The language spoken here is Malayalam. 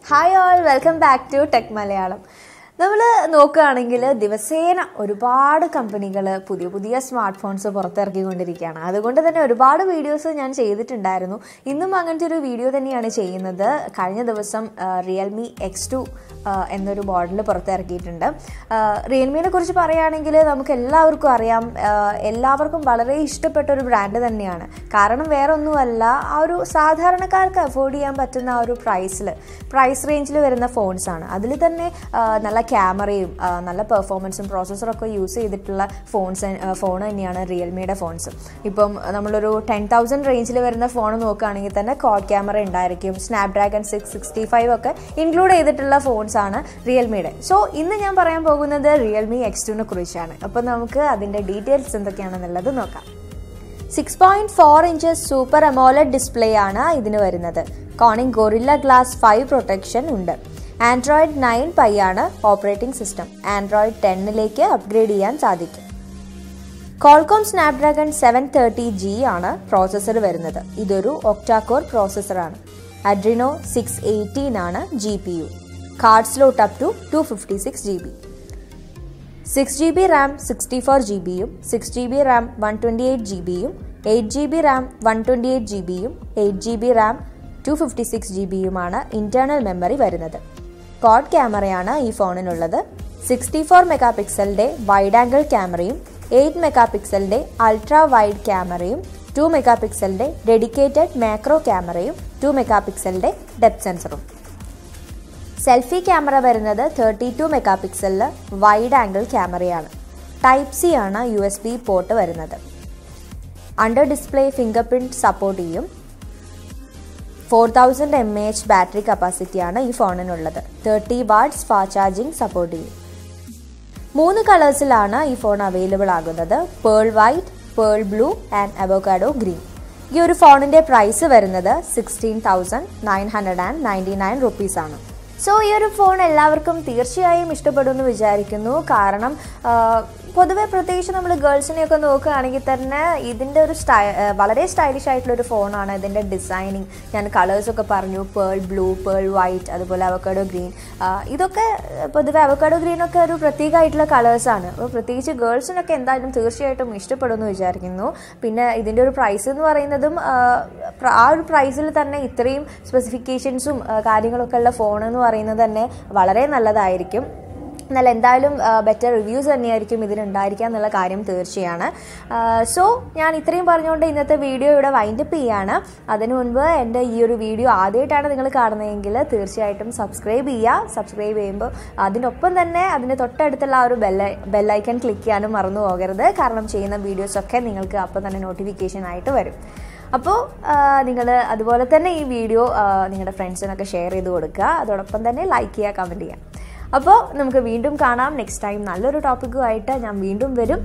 Hi all, welcome back to Tech Malayalam. നമ്മൾ നോക്കുകയാണെങ്കിൽ ദിവസേന ഒരുപാട് കമ്പനികൾ പുതിയ സ്മാർട്ട് ഫോൺസ് പുറത്തിറക്കിക്കൊണ്ടിരിക്കുകയാണ്. അതുകൊണ്ട് തന്നെ ഒരുപാട് വീഡിയോസ് ഞാൻ ചെയ്തിട്ടുണ്ടായിരുന്നു. ഇന്നും അങ്ങനത്തെ ഒരു വീഡിയോ തന്നെയാണ് ചെയ്യുന്നത്. കഴിഞ്ഞ ദിവസം റിയൽമി X2 എന്നൊരു മോഡൽ പുറത്തിറക്കിയിട്ടുണ്ട്. റിയൽമിനെ കുറിച്ച് പറയുകയാണെങ്കിൽ നമുക്ക് എല്ലാവർക്കും അറിയാം, എല്ലാവർക്കും വളരെ ഇഷ്ടപ്പെട്ട ഒരു ബ്രാൻഡ് തന്നെയാണ്. കാരണം വേറെ ഒന്നുമല്ല, ആ ഒരു സാധാരണക്കാർക്ക് അഫോർഡ് ചെയ്യാൻ പറ്റുന്ന ആ ഒരു പ്രൈസ് റേഞ്ചിൽ വരുന്ന ഫോൺസാണ്. അതിൽ തന്നെ നല്ല ക്യാമറയും നല്ല പെർഫോമൻസും പ്രോസസ്സറൊക്കെ യൂസ് ചെയ്തിട്ടുള്ള ഫോൺ തന്നെയാണ് റിയൽമിയുടെ ഫോൺസ്. ഇപ്പം നമ്മളൊരു 10,000 റേഞ്ചിൽ വരുന്ന ഫോൺ നോക്കുകയാണെങ്കിൽ തന്നെ ക്വാഡ് ക്യാമറ ഉണ്ടായിരിക്കും. സ്നാപ്ഡ്രാഗൺ 665 ഒക്കെ ഇൻക്ലൂഡ് ചെയ്തിട്ടുള്ള ഫോൺസാണ് റിയൽമിയുടെ. സോ ഇന്ന് ഞാൻ പറയാൻ പോകുന്നത് റിയൽമി X2നെ കുറിച്ചാണ്. അപ്പോൾ നമുക്ക് അതിൻ്റെ ഡീറ്റെയിൽസ് എന്തൊക്കെയാണെന്നുള്ളത് നോക്കാം. 6.4 inches സൂപ്പർ അമോലഡ് ഡിസ്പ്ലേ ആണ് ഇതിന് വരുന്നത്. കോണിംഗ് ഗൊറില്ല ഗ്ലാസ് 5 പ്രൊട്ടക്ഷൻ ഉണ്ട്. ആൻഡ്രോയിഡ് 9 Pie ആണ് ഓപ്പറേറ്റിംഗ് സിസ്റ്റം. ആൻഡ്രോയിഡ് 10ലേക്ക് അപ്ഗ്രേഡ് ചെയ്യാൻ സാധിക്കും. കോൾകോം സ്നാപ്ഡ്രാഗൺ 730G ആണ് പ്രോസസ്സർ വരുന്നത്. ഇതൊരു ഒക്ടാ കോർ പ്രോസസ്സറാണ്. അഡ്രിനോ 618 ആണ് GPU. Card slot up to 256GB. 6GB RAM 64GBയും 6GB റാം 128GBയും 8GB റാം 128GBയും 8GB റാം 256GBയുമാണ് ഇന്റേണൽ മെമ്മറി വരുന്നത്. ക്വാഡ് ക്യാമറയാണ് ഈ ഫോണിനുള്ളത്. 64 മെഗാപിക്സലിന്റെ വൈഡ് ആംഗിൾ ക്യാമറയും 8 മെഗാപിക്സലിന്റെ അൾട്രാ വൈഡ് ക്യാമറയും 2 മെഗാപിക്സലിന്റെ ഡെഡിക്കേറ്റഡ് മാക്രോ ക്യാമറയും 2 മെഗാപിക്സലിന്റെ ഡെപ്ത് സെൻസറും. സെൽഫി ക്യാമറ വരുന്നത് 32 മെഗാപിക്സലിൽ വൈഡ് ആംഗിൾ ക്യാമറയാണ്. ടൈപ്പ് സി ആണ് USB പോർട്ട് വരുന്നത്. Under display finger print support ചെയ്യും. 4000 mAh ബാറ്ററി കപ്പാസിറ്റിയാണ് ഈ ഫോണിനുള്ളത്. 30 വാട്ട്സ് ഫാസ്റ്റ് ചാർജിങ് സപ്പോർട്ട് ചെയ്യും. 3 കളേഴ്സിലാണ് ഈ ഫോൺ അവൈലബിൾ ആകുന്നത്. Pearl white, pearl blue and avocado green. ഈ ഒരു ഫോണിന്റെ പ്രൈസ് വരുന്നത് 16,999 rupees ആണ്. സോ ഈ ഒരു ഫോൺ എല്ലാവർക്കും തീർച്ചയായും ഇഷ്ടപ്പെടുമെന്ന് വിചാരിക്കുന്നു. കാരണം പൊതുവെ പ്രത്യേകിച്ച് നമ്മൾ ഗേൾസിനെയൊക്കെ നോക്കുകയാണെങ്കിൽ തന്നെ ഇതിൻ്റെ ഒരു വളരെ സ്റ്റൈലിഷ് ആയിട്ടുള്ളൊരു ഫോണാണ്. ഇതിൻ്റെ ഡിസൈനിങ് ഞാൻ കളേഴ്സൊക്കെ പറഞ്ഞു, പേൾ ബ്ലൂ, പേൾ വൈറ്റ്, അതുപോലെ അവക്കാഡോ ഗ്രീൻ. ഇതൊക്കെ പൊതുവെ അവക്കാഡോ ഗ്രീനൊക്കെ ഒരു പ്രത്യേകമായിട്ടുള്ള കളേഴ്സാണ്. അപ്പോൾ പ്രത്യേകിച്ച് ഗേൾസിനൊക്കെ എന്തായാലും തീർച്ചയായിട്ടും ഇഷ്ടപ്പെടുമെന്ന് വിചാരിക്കുന്നു. പിന്നെ ഇതിൻ്റെ ഒരു പ്രൈസ് എന്ന് പറയുന്നതും ആ ഒരു പ്രൈസിൽ തന്നെ ഇത്രയും സ്പെസിഫിക്കേഷൻസും കാര്യങ്ങളൊക്കെ ഉള്ള ഫോൺ എന്ന് പറയുന്നത് തന്നെ വളരെ നല്ലതായിരിക്കും. എന്നാൽ എന്തായാലും ബെറ്റർ റിവ്യൂസ് തന്നെയായിരിക്കും ഇതിനുണ്ടായിരിക്കുക എന്നുള്ള കാര്യം തീർച്ചയാണ്. സോ ഞാൻ ഇത്രയും പറഞ്ഞുകൊണ്ട് ഇന്നത്തെ വീഡിയോ ഇവിടെ വൈൻഡപ്പ് ചെയ്യാണ്. അതിനു മുൻപ് എൻ്റെ ഈ ഒരു വീഡിയോ ആദ്യമായിട്ടാണ് നിങ്ങൾ കാണുന്നതെങ്കിൽ തീർച്ചയായിട്ടും സബ്സ്ക്രൈബ് ചെയ്യുക. സബ്സ്ക്രൈബ് ചെയ്യുമ്പോൾ അതിനൊപ്പം തന്നെ അതിൻ്റെ തൊട്ടടുത്തുള്ള ആ ഒരു ബെല്ലൈക്കൺ ക്ലിക്ക് ചെയ്യാനും മറന്നു പോകരുത്. കാരണം ചെയ്യുന്ന വീഡിയോസൊക്കെ നിങ്ങൾക്ക് അപ്പം തന്നെ നോട്ടിഫിക്കേഷൻ ആയിട്ട് വരും. അപ്പോൾ നിങ്ങൾ അതുപോലെ തന്നെ ഈ വീഡിയോ നിങ്ങളുടെ ഫ്രണ്ട്സിനൊക്കെ ഷെയർ ചെയ്ത് കൊടുക്കുക. അതോടൊപ്പം തന്നെ ലൈക്ക് ചെയ്യുക, കമൻറ്റ് ചെയ്യുക. അപ്പോൾ നമുക്ക് വീണ്ടും കാണാം. നെക്സ്റ്റ് ടൈം നല്ലൊരു ടോപ്പിക്കുമായിട്ട് ഞാൻ വീണ്ടും വരും.